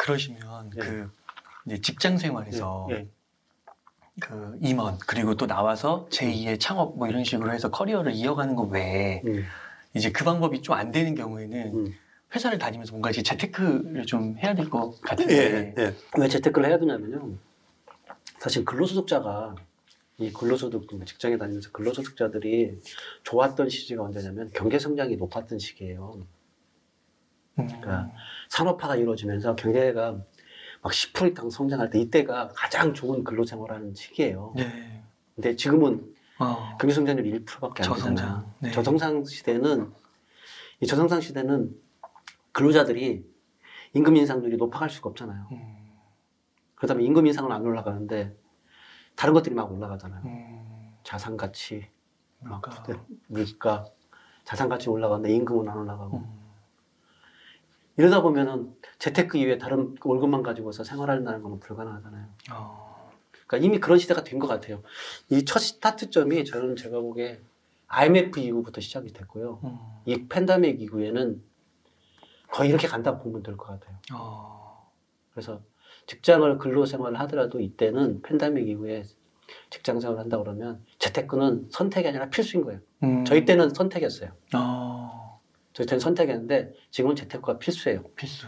그러시면 예. 그 이제 직장 생활에서 예. 그 임원 그리고 또 나와서 제2의 창업 뭐 이런 식으로 해서 커리어를 이어가는 것 외에 이제 그 방법이 좀 안 되는 경우에는 회사를 다니면서 뭔가 이제 재테크를 좀 해야 될 것 같은데. 예. 예. 왜 재테크를 해야 되냐면요. 사실 근로소득자가 이 근로소득 직장에 다니면서 근로소득자들이 좋았던 시기가 언제냐면 경제 성장이 높았던 시기예요. 그러니까 산업화가 이루어지면서 경제가 막 10% 이상 성장할 때 이때가 가장 좋은 근로생활하는 시기예요. 네. 근데 지금은 어, 경제 성장률이 1%밖에 안 되잖아요. 저성장. 네. 저성장 시대는 근로자들이 임금 인상률이 높아갈 수가 없잖아요. 그렇다면 임금 인상은 안 올라가는데 다른 것들이 막 올라가잖아요. 자산 가치, 물가, 자산 가치 올라가는데 임금은 안 올라가고. 이러다 보면은 재테크 이외에 다른 월급만 가지고서 생활한다는 건 불가능하잖아요. 그러니까 이미 그런 시대가 된 것 같아요. 이 첫 스타트점이 제가 보기에 IMF 이후부터 시작이 됐고요. 이 팬데믹 이후에는 거의 이렇게 간다고 보면 될 것 같아요. 그래서 직장을 근로 생활을 하더라도 이때는 팬데믹 이후에 직장 생활을 한다 그러면 재테크는 선택이 아니라 필수인 거예요. 저희 때는 선택이었어요. 저희 때는 선택이었는데 지금은 재테크가 필수예요. 필수.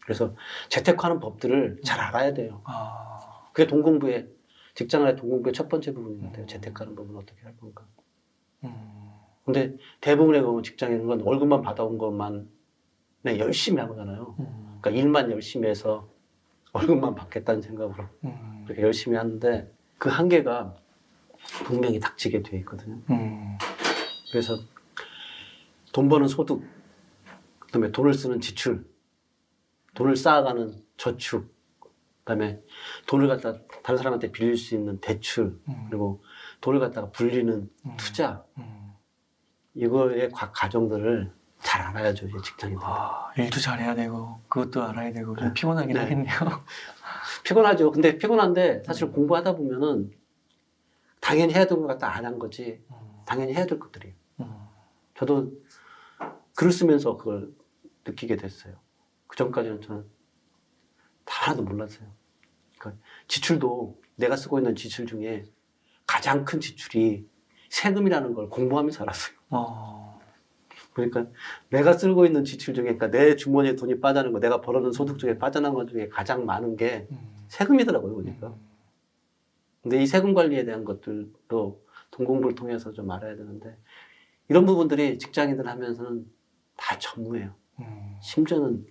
그래서 재테크하는 법들을 잘 알아야 돼요. 그게 동공부의 직장의 동공부의 첫 번째 부분인 것 같아요. 재테크하는 법은 어떻게 할 건가. 근데 대부분의 보면 직장에는 건 월급만 받아온 것만 열심히 하잖아요. 그러니까 일만 열심히 해서 월급만 받겠다는 생각으로 그렇게 열심히 하는데 그 한계가 분명히 닥치게 돼 있거든요. 그래서 돈 버는 소득, 그다음에 돈을 쓰는 지출, 돈을 쌓아가는 저축, 그다음에 돈을 갖다 다른 사람한테 빌릴 수 있는 대출, 그리고 돈을 갖다가 불리는 투자, 이거의 과정들을 잘 알아야죠, 직장인들. 일도 잘해야 되고 그것도 알아야 되고 좀 피곤하긴 하겠네요. 피곤하죠. 근데 피곤한데 사실 공부하다 보면은 당연히 해야 될 것 같다 안 한 거지. 당연히 해야 될 것들이에요. 저도 글을 쓰면서 그걸 느끼게 됐어요. 그 전까지는 저는 다 하나도 몰랐어요. 그러니까 지출도 내가 쓰고 있는 지출 중에 가장 큰 지출이 세금이라는 걸 공부하면서 알았어요. 그러니까 내가 쓰고 있는 지출 중에, 그러니까 내 주머니에 돈이 빠져나가는 거, 내가 벌어놓은 소득 중에 빠져나간 것 중에 가장 많은 게 세금이더라고요, 보니까. 근데 이 세금 관리에 대한 것들도 돈 공부를 통해서 좀 알아야 되는데, 이런 부분들이 직장인들 하면서는 다 전무해요. 심지어는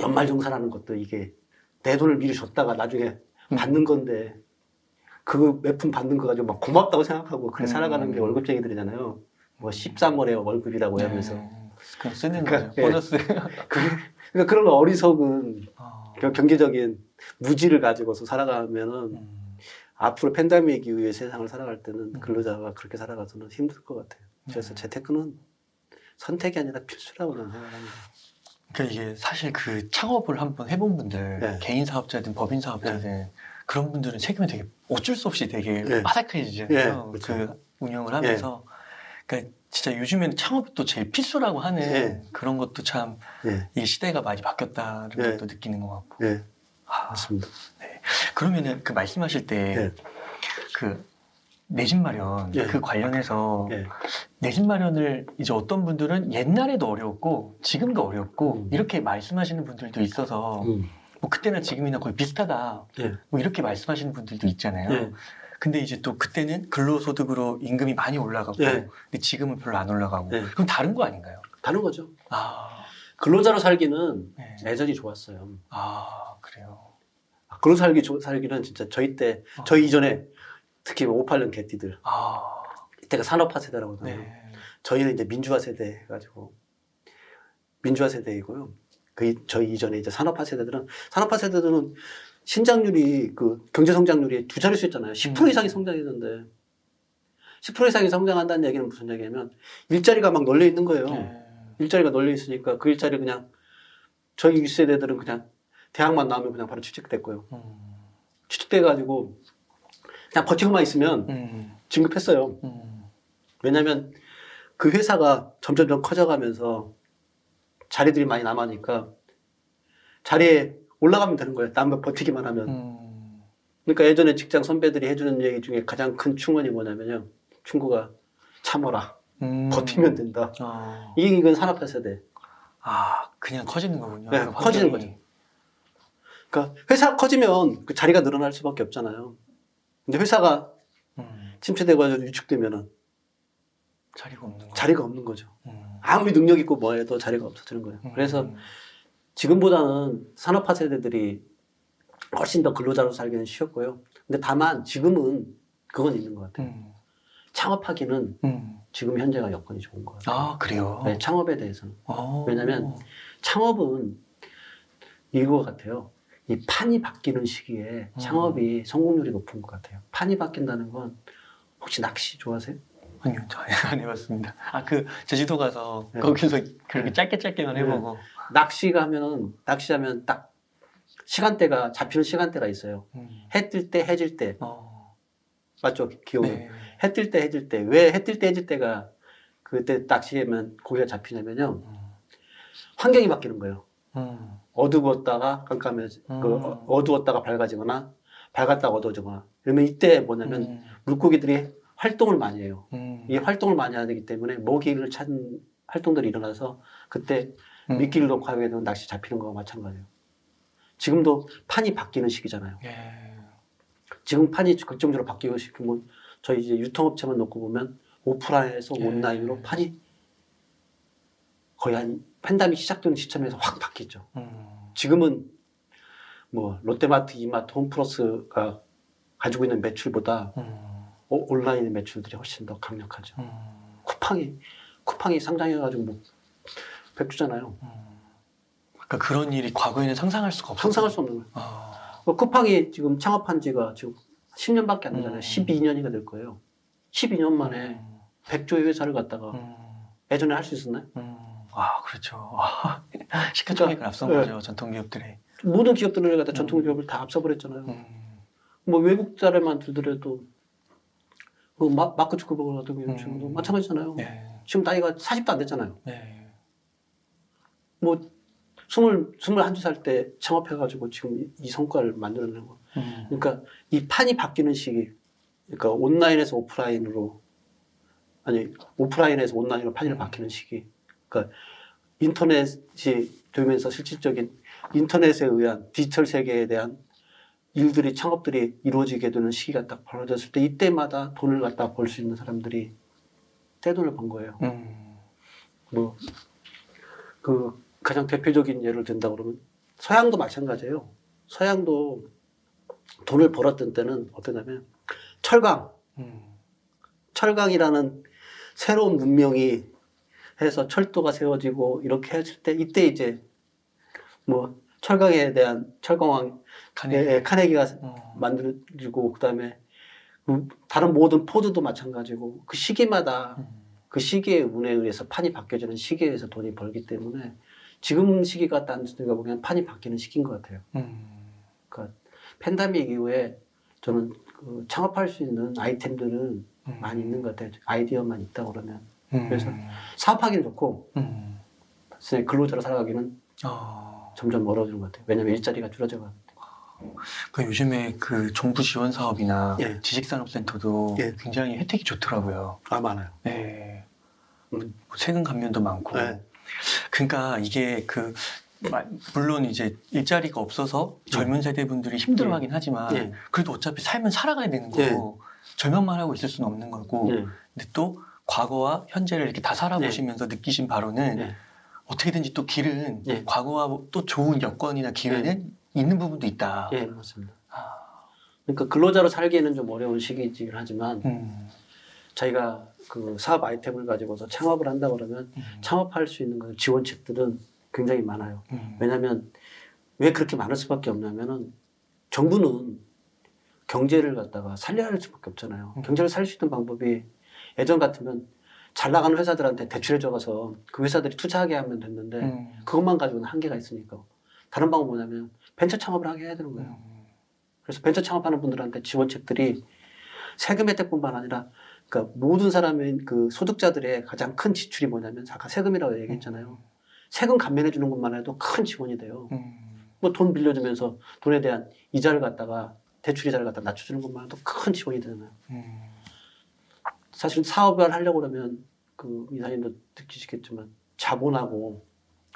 연말정산하는 것도 이게 내 돈을 미리 줬다가 나중에 받는 건데, 그 몇 푼 받는 거 가지고 막 고맙다고 생각하고 그래 살아가는 게 월급쟁이들이잖아요. 뭐 13월에 월급이라고 하면서. 그냥 쓰는 거죠. 보너스. 그러니까 그런 어리석은 경제적인 무지를 가지고서 살아가면은 앞으로 팬데믹 이후의 세상을 살아갈 때는 근로자가 그렇게 살아가서는 힘들 것 같아요. 그래서 재테크는 선택이 아니라 필수라고 저는 생각합니다. 그러니까 이게 사실 그 창업을 한번 해본 분들, 개인 사업자든 법인 사업자든 그런 분들은 책임이 되게 어쩔 수 없이 되게 빠삭해지잖아요. 그렇죠. 그 운영을 하면서. 그러니까 진짜 요즘에는 창업이 또 제일 필수라고 하는 그런 것도 참 이 시대가 많이 바뀌었다는 것도 느끼는 것 같고. 맞습니다. 네. 그러면은 그 말씀하실 때 그 내 집 마련 그 관련해서 내 집 마련을 이제 어떤 분들은 옛날에도 어려웠고 지금도 어렵고 이렇게 말씀하시는 분들도 있어서 뭐 그때나 지금이나 거의 비슷하다 뭐 이렇게 말씀하시는 분들도 있잖아요. 근데 이제 또 그때는 근로소득으로 임금이 많이 올라가고 근데 지금은 별로 안 올라가고 그럼 다른 거 아닌가요? 다른 거죠. 근로자로 살기는 예전이 좋았어요. 그래요. 근로 살기는 진짜 저희 때, 저희 이전에 특히 58년 개띠들 이때가 산업화 세대라고 하잖아요. 저희는 이제 민주화 세대 해가지고 민주화 세대이고요. 저희 이전에 이제 산업화 세대들은 신장률이 그 경제 성장률이 두 자릿수였잖아요. 10% 이상이 성장했는데 10% 이상이 성장한다는 얘기는 무슨 얘기냐면 일자리가 막 널려 있는 거예요. 일자리가 널려 있으니까 그 일자리 그냥 저희 윗세대들은 그냥 대학만 나오면 그냥 바로 취직됐고요. 취직돼가지고 그냥 버티고만 있으면 진급했어요. 왜냐하면 그 회사가 점점 커져가면서 자리들이 많이 남아니까 자리에 올라가면 되는 거예요. 남만 버티기만 하면. 그러니까 예전에 직장 선배들이 해주는 얘기 중에 가장 큰 충언이 뭐냐면요. 친구가 참아라. 버티면 된다. 이건 산업화 세대. 아, 그냥 커지는 거군요. 네, 그 커지는 환경이. 거죠. 그러니까 회사가 커지면 그 자리가 늘어날 수밖에 없잖아요. 근데 회사가 침체되고 위축되면은 자리가 없는 거죠. 자리가 없는 거죠. 아무리 능력 있고 뭐 해도 자리가 없어지는 거예요. 그래서 지금보다는 산업화 세대들이 훨씬 더 근로자로 살기는 쉬웠고요. 근데 다만 지금은 그건 있는 것 같아요. 창업하기는 지금 현재가 여건이 좋은 것 같아요. 아, 그래요? 네, 창업에 대해서는. 오. 왜냐하면 창업은 이거 같아요. 이 판이 바뀌는 시기에 창업이 성공률이 높은 것 같아요. 판이 바뀐다는 건 혹시 낚시 좋아하세요? 아니요, 저 안 해봤습니다. 아, 그 제주도 가서 네. 거기서 그렇게 네. 짧게만 네. 해보고. 낚시하면 딱 시간대가 잡히는 시간대가 있어요. 해 뜰 때, 해질 때. 맞죠? 기억은. 네. 해 뜰 때, 해질 때. 왜 해 뜰 때, 해질 때가 그때 낚시하면 고기가 잡히냐면요. 환경이 바뀌는 거예요. 어두웠다가 깜깜해지, 어두웠다가 밝아지거나 밝았다가 어두워지거나. 그러면 이때 뭐냐면 물고기들이 활동을 많이 해요. 이 활동을 많이 하기 때문에 먹이를 찾는 활동들이 일어나서 그때 미끼를 놓고 하게 되면 낚시 잡히는 거와 마찬가지예요. 지금도 판이 바뀌는 시기잖아요. 예. 지금 판이 결정적으로 바뀌고 싶으면 저희 이제 유통업체만 놓고 보면 오프라인에서 예. 온라인으로 판이 거의 한 팬데믹 시작되는 시점에서 확 바뀌었죠. 지금은 뭐 롯데마트, 이마트, 홈플러스가 가지고 있는 매출보다 온라인 매출들이 훨씬 더 강력하죠. 쿠팡이 상장해가지고 뭐 백주잖아요. 그러니까 그런 일이 과거에는 상상할 수가 없었어요. 상상할 수 없는 거예요. 쿠팡이 지금 창업한 지가 지금 10년밖에 안 되잖아요. 12년이가 될 거예요. 12년 만에 100조의 회사를 갖다가 예전에 할 수 있었나요? 아, 그렇죠. 시가총액을 앞선 거죠, 전통 기업들이. 모든 기업들을 갖다 전통 기업을 다 앞서버렸잖아요. 뭐 외국 사례만 들더라도 그 마크 주커버그 같은 경우 지금도 마찬가지잖아요. 네. 지금 나이가 40도 안 됐잖아요. 네. 뭐 21살 때 창업해가지고 지금 이 성과를 만들어내는 거. 그러니까 이 판이 바뀌는 시기, 그러니까 온라인에서 오프라인으로, 아니 오프라인에서 온라인으로 판이 바뀌는 시기. 그러니까 인터넷이 되면서 실질적인 인터넷에 의한 디지털 세계에 대한 일들이 창업들이 이루어지게 되는 시기가 딱 벌어졌을 때 이때마다 돈을 갖다 벌 수 있는 사람들이 떼돈을 번 거예요. 뭐 그 가장 대표적인 예를 든다 그러면 서양도 마찬가지예요. 서양도 돈을 벌었던 때는 어떠냐면 철강이라는 새로운 문명이 해서 철도가 세워지고 이렇게 했을 때 이때 이제 뭐 철강에 대한 철강왕 카네기가 만들어지고 그다음에 다른 모든 포드도 마찬가지고 그 시기마다 그 시기의 운에 의해서 판이 바뀌어지는 시기에 의해서 돈이 벌기 때문에 지금 시기가 딴 데가 보면 판이 바뀌는 시기인 것 같아요. 그러니까 팬데믹 이후에 저는 그 창업할 수 있는 아이템들은 많이 있는 것 같아요. 아이디어만 있다 그러면. 그래서 사업하기는 좋고 근로자로 살아가기는 점점 멀어지는 것 같아요. 왜냐하면 일자리가 줄어져가지고. 그 요즘에 그 정부 지원 사업이나 예. 지식산업센터도 예. 굉장히 혜택이 좋더라고요. 아, 많아요. 네. 세금 감면도 많고. 네. 그러니까 이게 물론 이제 일자리가 없어서 젊은 세대분들이 힘들어하긴 하지만 그래도 어차피 삶은 살아가야 되는 거고 절망만 하고 있을 수는 없는 거고. 근데 또 과거와 현재를 이렇게 다 살아보시면서 느끼신 바로는 어떻게든지 또 길은 과거와 또 좋은 여건이나 기회는 있는 부분도 있다. 예, 맞습니다. 그러니까 근로자로 살기에는 좀 어려운 시기이긴 하지만 자기가 그 사업 아이템을 가지고서 창업을 한다 그러면 창업할 수 있는 그 지원책들은 굉장히 많아요. 왜냐하면 왜 그렇게 많을 수밖에 없냐면은 정부는 경제를 갖다가 살려야 할 수밖에 없잖아요. 경제를 살릴 수 있는 방법이 예전 같으면 잘 나가는 회사들한테 대출해 줘서 그 회사들이 투자하게 하면 됐는데 그것만 가지고는 한계가 있으니까 다른 방법은 뭐냐면 벤처 창업을 하게 해야 되는 거예요. 그래서 벤처 창업하는 분들한테 지원책들이 세금 혜택뿐만 아니라 그러니까 모든 사람의 그 소득자들의 가장 큰 지출이 뭐냐면 아까 세금이라고 얘기했잖아요. 세금 감면해 주는 것만 해도 큰 지원이 돼요. 뭐 돈 빌려주면서 돈에 대한 이자를 갖다가 대출 이자를 갖다 낮춰주는 것만 해도 큰 지원이 되잖아요. 사실 사업을 하려고 그러면 그 이사님도 느끼시겠지만 자본하고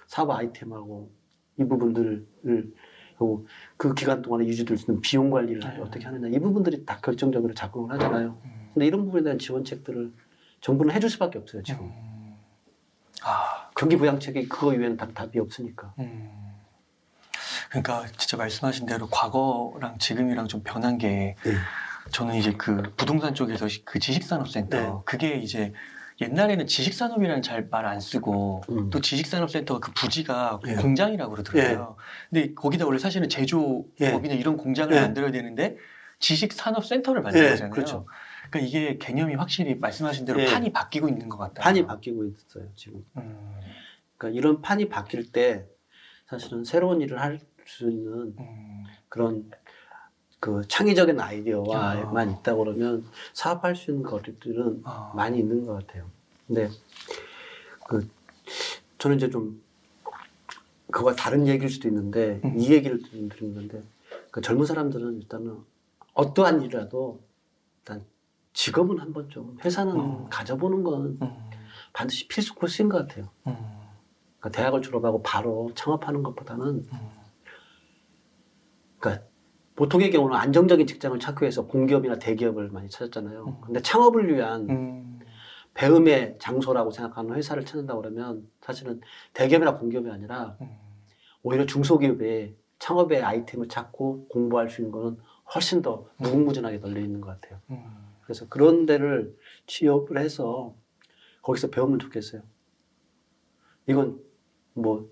사업 아이템하고 이 부분들을 그리고 그 기간 동안에 유지될 수 있는 비용 관리를 어떻게 하느냐 이 부분들이 다 결정적으로 작용을 하잖아요. 근데 이런 부분에 대한 지원책들을 정부는 해줄 수밖에 없어요 지금. 경기 부양책이 그거 이외에는 답이 없으니까. 그러니까 진짜 말씀하신 대로 과거랑 지금이랑 좀 변한 게 네. 저는 이제 그 부동산 쪽에서 그 지식산업센터 네. 그게 이제 옛날에는 지식산업이라는 잘 말 안 쓰고 또 지식산업센터가 그 부지가 네. 공장이라고 그러더라고요. 근데 거기다 원래 사실은 제조업이나 이런 공장을 만들어야 되는데 지식산업센터를 만든 거잖아요. 그렇죠. 그러니까 이게 개념이 확실히 말씀하신 대로 판이 바뀌고 있는 것 같다. 판이 바뀌고 있어요 지금. 그러니까 이런 판이 바뀔 때 사실은 새로운 일을 할 수 있는 그런 그 창의적인 아이디어만 있다 그러면 사업할 수 있는 것들은 많이 있는 것 같아요. 근데 그 저는 이제 좀 그거와 다른 얘기일 수도 있는데 이 얘기를 좀 드리는데 그 젊은 사람들은 일단은 어떠한 일이라도 일단 직업은 한번 좀 회사는 가져보는 건 반드시 필수 코스인 것 같아요. 그러니까 대학을 졸업하고 바로 창업하는 것보다는 그러니까 보통의 경우는 안정적인 직장을 찾기 위해서 공기업이나 대기업을 많이 찾았잖아요. 근데 창업을 위한 배움의 장소라고 생각하는 회사를 찾는다 그러면 사실은 대기업이나 공기업이 아니라 오히려 중소기업에 창업의 아이템을 찾고 공부할 수 있는 거는 훨씬 더 무궁무진하게 널려 있는 것 같아요. 그래서 그런 데를 취업을 해서 거기서 배우면 좋겠어요. 이건 뭐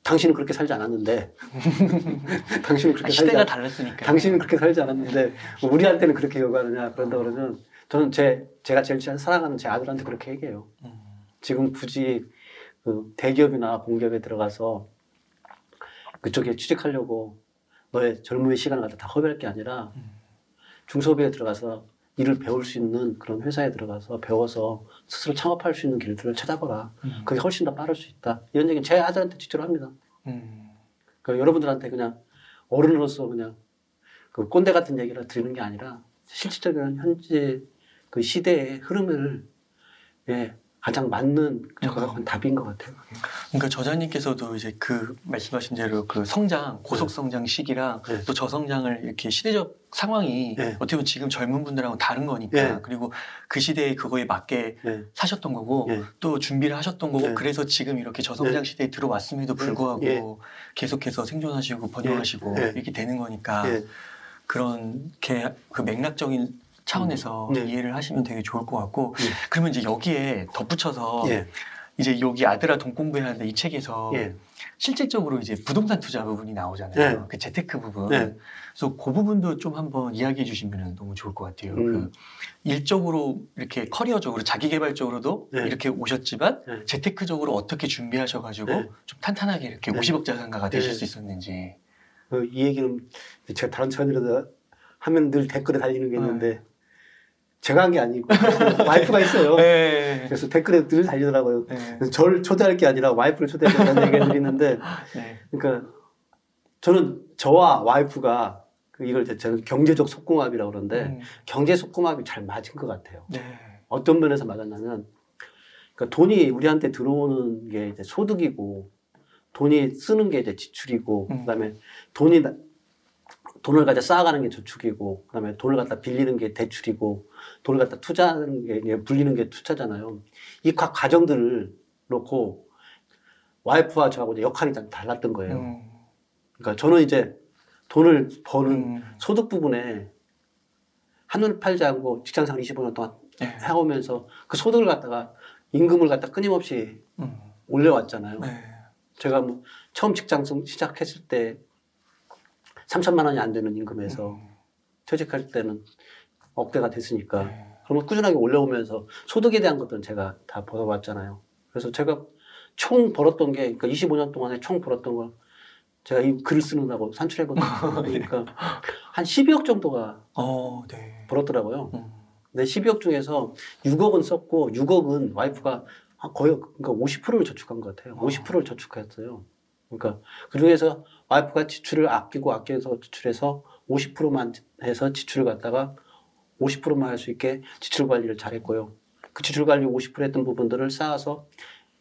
당신은 그렇게 살지 않았는데 당신은 그렇게 시대가 달랐으니까 당신은 그렇게 살지 않았는데 우리한테는 그렇게 요구하느냐 그런다 그러면 저는 제가 제일 사랑하는 제 아들한테 그렇게 얘기해요. 지금 굳이 그 대기업이나 공기업에 들어가서 그쪽에 취직하려고 너의 젊음의 시간을 갖다 다 허비할 게 아니라 중소기업에 들어가서 일을 배울 수 있는 그런 회사에 들어가서 배워서 스스로 창업할 수 있는 길들을 찾아봐라. 그게 훨씬 더 빠를 수 있다. 이런 얘기는 제 아들한테 직접 합니다. 그러니까 여러분들한테 그냥 어른으로서 그냥 그 꼰대 같은 얘기를 드리는 게 아니라 실질적인 현재 그 시대의 흐름을 가장 맞는 적합한 답인 것 같아요. 그러니까 저자님께서도 이제 그 말씀하신 대로 그 성장, 고속 성장 시기랑 또 저성장을 이렇게 시대적 상황이 어떻게 보면 지금 젊은 분들하고 다른 거니까 그리고 그 시대에 그거에 맞게 사셨던 거고 또 준비를 하셨던 거고 그래서 지금 이렇게 저성장 시대에 들어왔음에도 불구하고 계속해서 생존하시고 번영하시고 이렇게 되는 거니까 그런 그 맥락적인 차원에서 이해를 하시면 되게 좋을 것 같고 그러면 이제 여기에 덧붙여서 이제 여기 아들아 돈 공부해야 하는데 이 책에서 실질적으로 이제 부동산 투자 부분이 나오잖아요. 그 재테크 부분. 그래서 그 부분도 좀 한번 이야기해 주시면 너무 좋을 것 같아요. 그 일적으로 이렇게 커리어적으로 자기개발적으로도 이렇게 오셨지만 재테크적으로 어떻게 준비하셔가지고 좀 탄탄하게 이렇게 50억 자산가가 되실 수 있었는지. 이 얘기는 제가 다른 차원이라도 하면 늘 댓글에 달리는 게 있는데 제가 한 게 아니고 와이프가 있어요. 그래서 댓글에 늘 달리더라고요. 그래서 저를 초대할 게 아니라 와이프를 초대하겠다는 얘기를 드리는데 그러니까 저는 저와 와이프가 이걸 저는 경제적 속궁합이라고 그러는데 경제 속궁합이 잘 맞은 것 같아요. 어떤 면에서 맞았냐면 그러니까 돈이 우리한테 들어오는 게 이제 소득이고 돈이 쓰는 게 이제 지출이고 그다음에 돈을 갖다 쌓아가는 게 저축이고 그다음에 돈을 갖다 빌리는 게 대출이고 돈을 갖다 투자하는 게 불리는 게 투자잖아요. 이 각 과정들을 놓고 와이프와 저하고 이제 역할이 좀 달랐던 거예요. 그러니까 저는 이제 돈을 버는 소득 부분에 한눈 팔지 않고 직장생활 25년 동안 해오면서 그 소득을 갖다가 임금을 갖다 끊임없이 올려왔잖아요. 제가 뭐 처음 직장 시작했을 때 3천만 원이 안 되는 임금에서 퇴직할 때는 억대가 됐으니까 그러면 꾸준하게 올려오면서 소득에 대한 것들은 제가 다 벌어왔잖아요. 그래서 제가 총 벌었던 게 그러니까 25년 동안에 총 벌었던 걸 제가 이 글을 쓰는다고 산출해보니까 그러니까 한 12억 정도가 벌었더라고요. 근데 12억 중에서 6억은 썼고 6억은 와이프가 거의 그러니까 50%를 저축한 것 같아요. 50%를 저축했어요. 그러니까 그 중에서 와이프가 지출을 아껴서 지출해서 50%만 해서 지출을 갖다가 50%만 할 수 있게 지출 관리를 잘했고요. 그 지출 관리 50% 했던 부분들을 쌓아서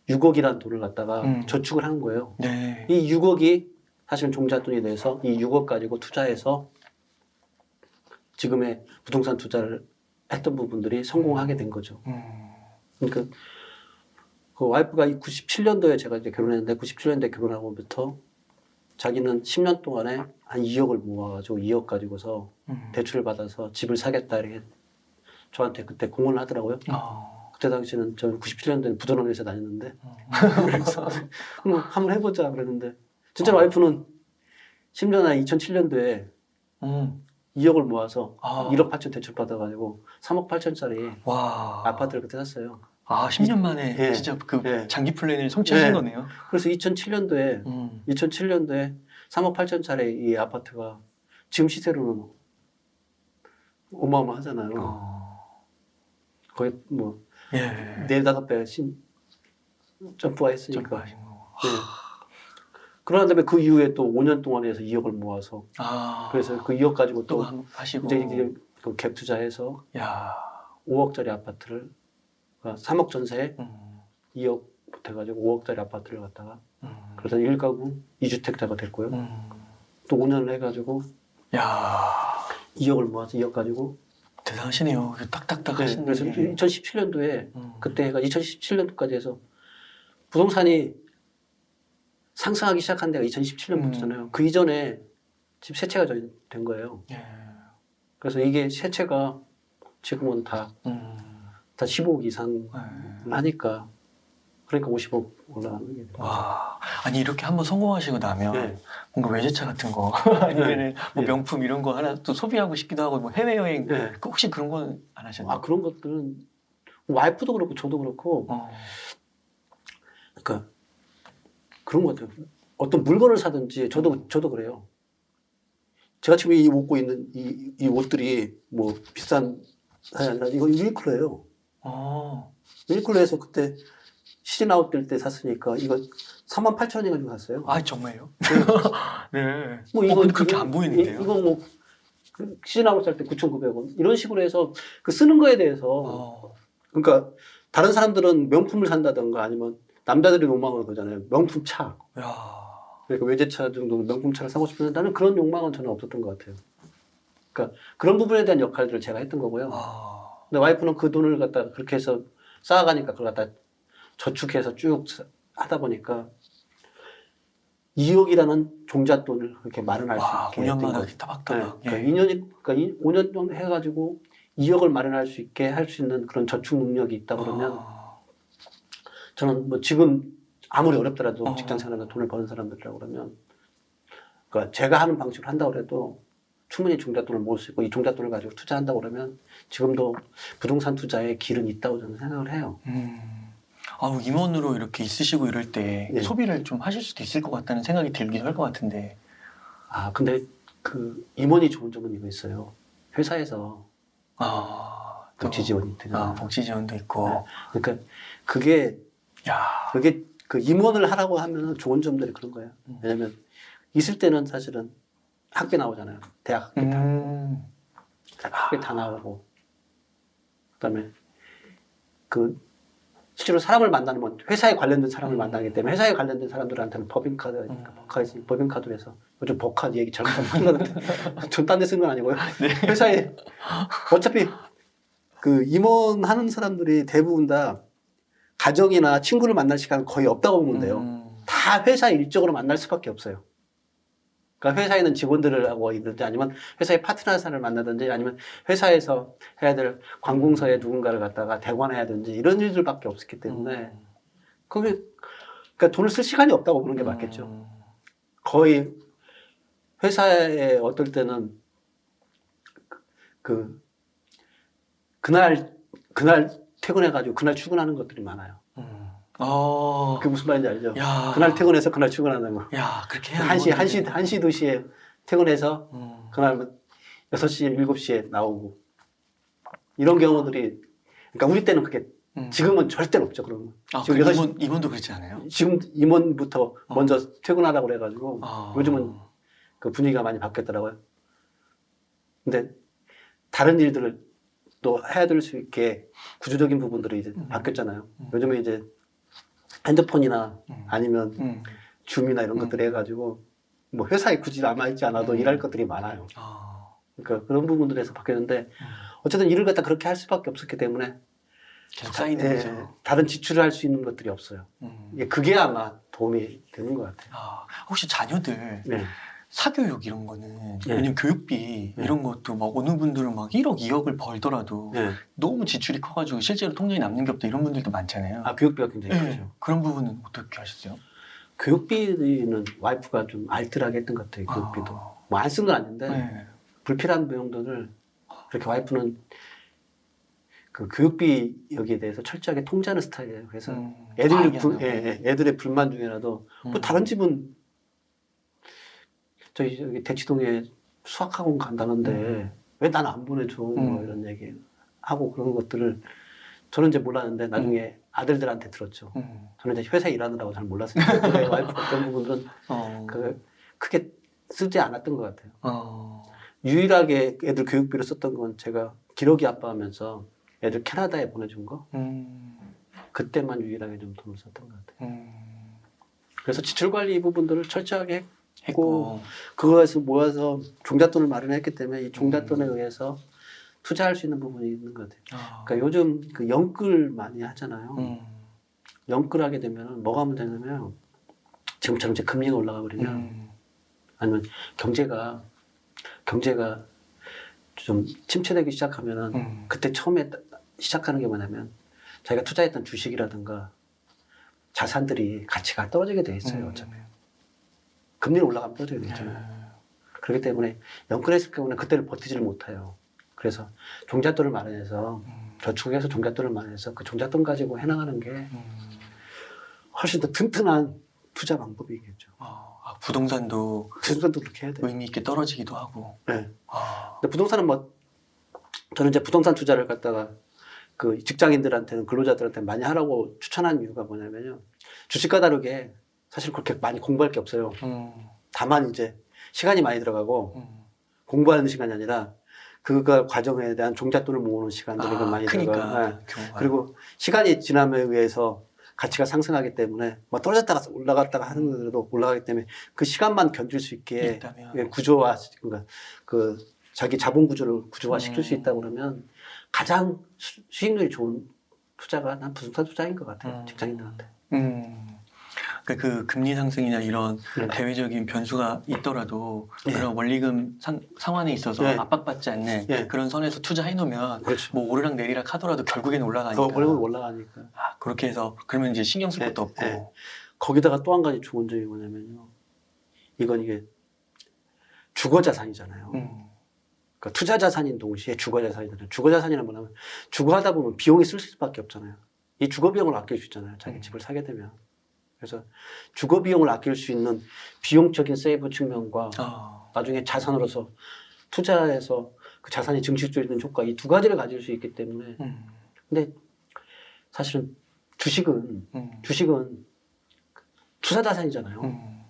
6억이라는 돈을 갖다가 저축을 하는 거예요. 네. 이 6억이 사실은 종잣돈이 돼서 이 6억 가지고 투자해서 지금의 부동산 투자를 했던 부분들이 성공하게 된 거죠. 그러니까 그 와이프가 97년도에 제가 이제 결혼했는데 97년도에 결혼하고부터 자기는 10년 동안에 한 2억을 모아가지고 2억 가지고서 대출을 받아서 집을 사겠다 이렇게 저한테 그때 공언을 하더라고요. 그때 당시에는 저는 97년도에 부도난 회사 다녔는데 그래서 한번 해보자 그랬는데 진짜로 와이프는 심지어 2007년도에 2억을 모아서 1억 8천 대출 받아가지고 3억 8천짜리 와. 아파트를 그때 샀어요. 10년 만에 예. 진짜 그 예. 장기 플랜을 성취하신 예. 거네요. 그래서 2007년도에 3억 8천짜리 이 아파트가 지금 시세로는 어마어마하잖아요. 거의 뭐 예. 4-5배 점프가 했으니까. 점프하신 거. 네. 그런 다음에 그 이후에 또 5년 동안 해서 2억을 모아서 그래서 그 2억 가지고 또 하시고 이제 그 갭 투자해서 야. 5억짜리 아파트를 3억 전세에 2억 보태가지고 5억짜리 아파트를 갖다가 그래서 1가구 2주택자가 됐고요. 또 5년을 해가지고 야. 2억을 모아서 2억 가지고 대단하시네요. 딱딱딱 네, 하시는 그래서 게. 2017년도에 그때 해가 2017년도까지 해서 부동산이 상승하기 시작한 데가 2017년부터잖아요. 그 이전에 집 세 채가 된 거예요. 예. 그래서 이게 세 채가 지금은 다 15억 이상 하니까 그러니까 50억 올라가는 게. 와. 아니 이렇게 한번 성공하시고 나면 네. 뭔가 외제차 같은 거 아니면은 뭐 명품 이런 거 하나 또 소비하고 싶기도 하고 뭐 해외여행 네. 혹시 그런 건 안 하셨나요? 그런 것들은 와이프도 그렇고 저도 그렇고 그러니까 그런 것 같아요. 어떤 물건을 사든지 저도 그래요. 제가 지금 이 입고 있는 이 옷들이 뭐 비싼 사이 아니라 이거 유니클로예요. 유니클로에서 그때 시즌 아웃 될 때 샀으니까 이거 38,000원 가지고 샀어요. 정말요? 네. 뭐 근데 그렇게 안 보이는데요? 이거 뭐 시즌 아웃 살 때 9,900원 이런 식으로 해서 그 쓰는 거에 대해서 그러니까 다른 사람들은 명품을 산다든가 아니면 남자들이 욕망을 그러잖아요. 명품 차. 야. 그러니까 외제차 정도 명품 차를 사고 싶은데 나는 그런 욕망은 전혀 없었던 것 같아요. 그러니까 그런 부분에 대한 역할들을 제가 했던 거고요. 근데 와이프는 그 돈을 갖다 그렇게 해서 쌓아가니까 그걸 갖다 저축해서 쭉 하다 보니까 2억이라는 종잣돈을 그렇게 마련할 수 있게 5년마다 거죠. 따박따박. 네. 그러니까 5년 정도 해가지고 2억을 마련할 수 있게 할 수 있는 그런 저축 능력이 있다 그러면 저는 뭐 지금 아무리 어렵더라도 직장 생활에서 돈을 버는 사람들이라고 그러면 그러니까 제가 하는 방식으로 한다고 해도 충분히 종잣돈을 모을 수 있고 이 종잣돈을 가지고 투자한다고 그러면 지금도 부동산 투자에 길은 있다고 저는 생각을 해요. 임원으로 이렇게 있으시고 이럴 때 네. 소비를 좀 하실 수도 있을 것 같다는 생각이 들기도 할 것 같은데. 근데 그 임원이 좋은 점은 이거 있어요. 회사에서 복지 지원이 되잖아요. 복지 지원도 있고. 네. 그러니까 그게 그 임원을 하라고 하면 좋은 점들이 그런 거예요. 왜냐면 있을 때는 사실은 학교 나오잖아요. 대학 학교 다 나오고 그다음에 그 실제로 사람을 만나는 건 회사에 관련된 사람을 만나기 때문에 회사에 관련된 사람들한테는 법인카드가 있으니까 법인카드로 해서 요즘 법카드 얘기 잘못하면 큰일 나는데 전 딴 데 쓴 건 아니고요. 네. 회사에 어차피 그 임원 하는 사람들이 대부분 다 가정이나 친구를 만날 시간은 거의 없다고 보면 돼요. 다 회사 일적으로 만날 수밖에 없어요. 그러니까 회사에 있는 직원들을 하고 있든지 아니면 회사의 파트너사를 만나든지 아니면 회사에서 해야 될 관공서에 누군가를 갖다가 대관해야 되는지 이런 일들밖에 없었기 때문에 그러니까 돈을 쓸 시간이 없다고 보는 게 맞겠죠. 거의 회사에 어떨 때는 그날 퇴근해가지고 그날 출근하는 것들이 많아요. 그게 무슨 말인지 알죠? 그날 퇴근해서 그날 출근하는 거. 그렇게 해야 1시, 2시에 퇴근해서 그날 6시, 7시에 나오고. 이런 경우들이, 그러니까 우리 때는 그게 지금은 절대로 없죠, 그러면. 아, 지금 그 6시 임원도 그렇지 않아요? 지금 임원부터 먼저 퇴근하라고 그래가지고 아. 요즘은 그 분위기가 많이 바뀌었더라고요. 근데 다른 일들을 또 해야 될 수 있게 구조적인 부분들이 이제 바뀌었잖아요. 요즘에 이제 핸드폰이나 아니면 줌이나 이런 것들 해가지고 뭐 회사에 굳이 남아있지 않아도 일할 것들이 많아요. 아. 그러니까 그런 부분들에서 바뀌었는데 어쨌든 일을 갖다 그렇게 할 수밖에 없었기 때문에 계속 쌓이는 거죠. 다른 지출을 할 수 있는 것들이 없어요. 그게 아마 도움이 되는 것 같아요. 아, 혹시 자녀들 네. 사교육 이런 거는 네. 왜냐면 교육비 네. 이런 것도 막 어느 분들은 막 1억, 2억을 벌더라도 네. 너무 지출이 커가지고 실제로 통장에 남는 게 없다 이런 분들도 많잖아요. 아, 교육비가 굉장히 네. 크죠. 그런 부분은 어떻게 하셨어요? 교육비는 와이프가 좀 알뜰하게 했던 것 같아요. 교육비도. 뭐 안 쓴 건 아닌데 네. 불필요한 비용들을 그렇게 와이프는 그 교육비 여기에 대해서 철저하게 통제하는 스타일이에요. 그래서 과하게 안 하고. 애들의 불만 중에라도 뭐 다른 집은 저희 여기 대치동에 수학학원 간다는데 왜 난 안 보내줘? 뭐 이런 얘기 하고 그런 것들을 저는 이제 몰랐는데 나중에 아들들한테 들었죠. 저는 이제 회사에 일하느라고 잘 몰랐어요. 근데 와이프가 그런 부분들은 그 크게 쓰지 않았던 것 같아요. 유일하게 애들 교육비로 썼던 건 제가 기러기 아빠하면서 애들 캐나다에 보내준 거 그때만 유일하게 좀 돈을 썼던 것 같아요. 그래서 지출 관리 부분들을 철저하게 했고 그거에서 모아서 종잣돈을 마련했기 때문에 이 종잣돈에 의해서 투자할 수 있는 부분이 있는 것 같아요. 그러니까 요즘 그 영끌 많이 하잖아요. 영끌하게 되면 뭐가 문제냐면 지금처럼 이제 금리가 올라가 버리면 아니면 경제가 좀 침체되기 시작하면은 그때 처음에 시작하는 게 뭐냐면 자기가 투자했던 주식이라든가 자산들이 가치가 떨어지게 돼 있어요. 어차피 금리가 올라가면 떨어지게 돼 있잖아요. 그렇기 때문에 영끌했을 경우는 그때를 버티지를 못해요. 그래서 종잣돈을 마련해서 저축해서 종잣돈을 마련해서 그 종잣돈 가지고 해나가는 게 훨씬 더 튼튼한 투자 방법이겠죠. 부동산도 그렇게 해야 돼요. 의미 있게 떨어지기도 하고. 네. 근데 부동산은 뭐 저는 이제 부동산 투자를 갖다가 그 직장인들한테는 근로자들한테 많이 하라고 추천한 이유가 뭐냐면요. 주식과 다르게 사실 그렇게 많이 공부할 게 없어요. 다만 이제 시간이 많이 들어가고 공부하는 시간이 아니라 그거 과정에 대한 종잣돈을 모으는 시간들이 많이 들어가요. 그리고 시간이 지남에 의해서 가치가 상승하기 때문에 뭐 떨어졌다가 올라갔다가 하는 거라도 올라가기 때문에 그 시간만 견딜 수 있게 구조화, 그러니까 그 자기 자본 구조를 구조화 시킬 수 있다 그러면 가장 수익률이 좋은 투자가 난 부동산 투자인 것 같아요. 직장인들한테. 그 금리 상승이나 이런 대외적인 변수가 있더라도 그런 원리금 상환에 있어서 압박받지 않는 그런 선에서 투자해 놓으면 뭐 오르락 내리락 하더라도 결국에는 올라가니까. 올라가니까. 그렇게 해서 그러면 이제 신경 쓸 것도 없고. 거기다가 또 한 가지 좋은 점이 뭐냐면요. 이게 주거 자산이잖아요. 그러니까 투자 자산인 동시에 주거 자산이잖아요. 주거 자산이란 뭐냐면 주거하다 보면 비용이 쓸 수밖에 없잖아요. 이 주거 비용을 아낄 수 있잖아요. 자기 집을 사게 되면. 그래서 주거 비용을 아낄 수 있는 비용적인 세이브 측면과 나중에 자산으로서 투자해서 그 자산이 증식될 수 있는 효과 이 두 가지를 가질 수 있기 때문에 근데 사실은 주식은 투자 자산이잖아요.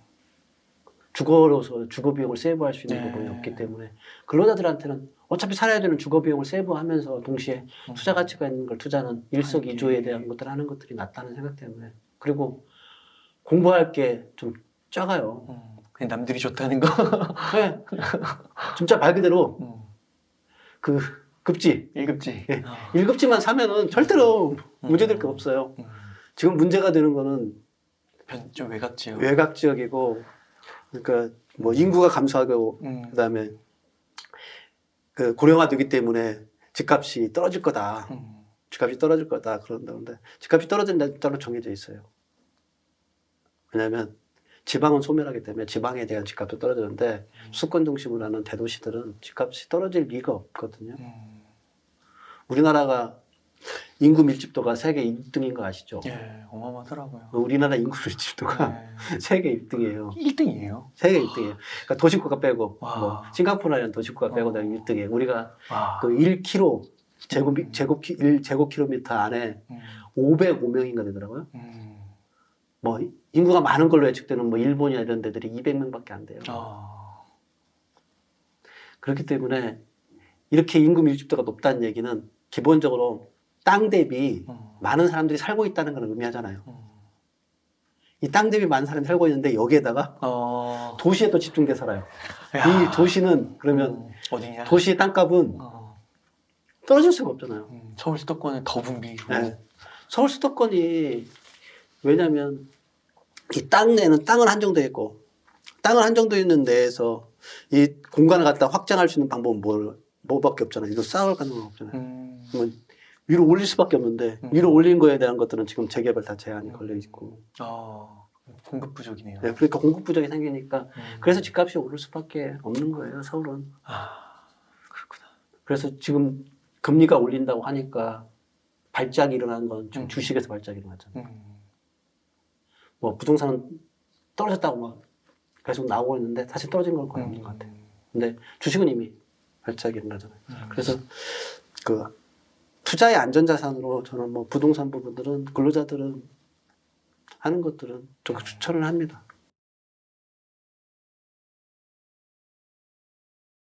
주거로서 주거 비용을 세이브할 수 있는 부분이 없기 때문에 근로자들한테는 어차피 살아야 되는 주거 비용을 세이브하면서 동시에 투자 가치가 있는 걸 투자하는 일석이조에 대한 것들을 하는 것들이 낫다는 생각 때문에 그리고 공부할 게 좀 작아요. 그냥 남들이 좋다는 거. 네. 진짜 말 그대로 그 급지 1급지. 1급지만 사면은 절대로 문제될 게 없어요. 지금 문제가 되는 거는 좀 외곽 지역. 외곽 지역이고 그러니까 뭐 인구가 감소하고 그다음에 그 고령화되기 때문에 집값이 떨어질 거다. 집값이 떨어질 거다 그런다는데 집값이 떨어진다는 따로 정해져 있어요. 왜냐하면 지방은 소멸하기 때문에 지방에 대한 집값도 떨어지는데 수도권 중심으로 하는 대도시들은 집값이 떨어질 리가 없거든요. 우리나라가 인구 밀집도가 세계 1등인 거 아시죠? 예, 어마어마하더라고요. 우리나라 인구 밀집도가 세계 1등이에요. 1등이에요? 세계 1등이에요. 그러니까 도시국가 빼고 뭐 싱가포르나 이런 도시국가 빼고 다 1등이에요. 우리가 그 1km 1제곱킬로미터 안에 505명인가 되더라고요. 뭐 인구가 많은 걸로 예측되는 뭐 일본이나 이런 데들이 200명밖에 안 돼요. 그렇기 때문에 이렇게 인구 밀집도가 높다는 얘기는 기본적으로 땅 대비 많은 사람들이 살고 있다는 걸 의미하잖아요. 이 땅 대비 많은 사람이 살고 있는데 여기에다가 도시에 또 집중돼 살아요. 야. 이 도시는 그러면 어디냐? 도시의 땅값은 떨어질 수가 없잖아요. 서울 수도권은 더 붐비고. 네. 서울 수도권이 왜냐면 이 땅 내는 땅은 한정돼 있고 땅은 한정돼 있는 데에서 이 공간을 갖다 확장할 수 있는 방법은 뭐밖에 없잖아요. 이거 쌓을 가능은 없잖아요. 위로 올릴 수밖에 없는데 위로 올린 거에 대한 것들은 지금 재개발 다 제한이 걸려 있고. 공급 부족이네요. 네, 그러니까 공급 부족이 생기니까 그래서 집값이 오를 수밖에 없는 거예요. 서울은. 그렇구나. 그래서 지금 금리가 올린다고 하니까 발작이 일어난 건 지금 주식에서 발작이 일어났잖아요. 뭐 부동산은 떨어졌다고 막 계속 나오고 있는데 사실 떨어진 건 거의 없는 것 같아요. 근데 주식은 이미 발작이 일어나잖아요. 그래서 그 투자의 안전자산으로 저는 뭐 부동산 부분들은 근로자들은 하는 것들은 좀 추천을 합니다.